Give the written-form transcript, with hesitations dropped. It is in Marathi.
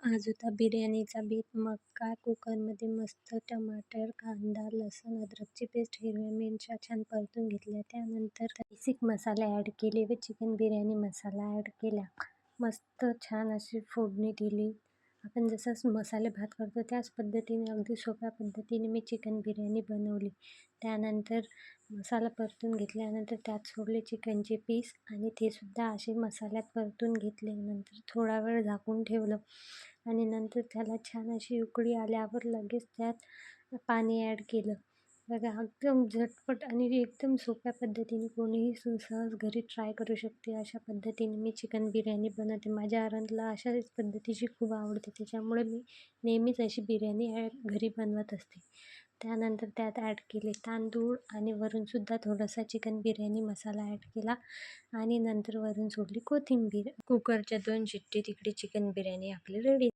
आज होता बिर्याणीचा बेत. मग काय कुकरमध्ये मस्त टमाटर, कांदा, लसूण, अद्रकची पेस्ट, हिरव्या मिरच्या छान परतून घेतल्या. त्यानंतर बेसिक मसाले ॲड केले व चिकन बिर्याणी मसाला ॲड केला. मस्त छान अशी फोडणी दिली. आपण जसं मसाले भात करतो त्याच पद्धतीने अगदी सोप्या पद्धतीने मी चिकन बिर्याणी बनवली. त्यानंतर मसाला परतून घेतल्यानंतर त्यात सोडले चिकनचे पीस आणि ते सुद्धा असे मसाल्यात परतून घेतले. नंतर थोडा वेळ झाकून ठेवलं आणि नंतर त्याला छान अशी उकळी आल्यावर लगेच त्यात पाणी ॲड केलं. बघा एकदम झटपट आणि एकदम सोप्या पद्धतीने कोणीही सहज घरी ट्राय करू शकते. अशा पद्धतीने मी चिकन बिर्याणी बनवते. माझ्या आरंतला अशाच पद्धतीची खूप आवडते, त्याच्यामुळे मी नेहमीच अशी बिर्याणी घरी बनवत असते. त्यानंतर त्यात ॲड केले तांदूळ आणि वरूनसुद्धा थोडासा चिकन बिर्याणी मसाला ॲड केला आणि नंतर वरून सोडली कोथिंबीर. कुकरच्या 2 शिट्टी तिकडे चिकन बिर्याणी आपली रेडी.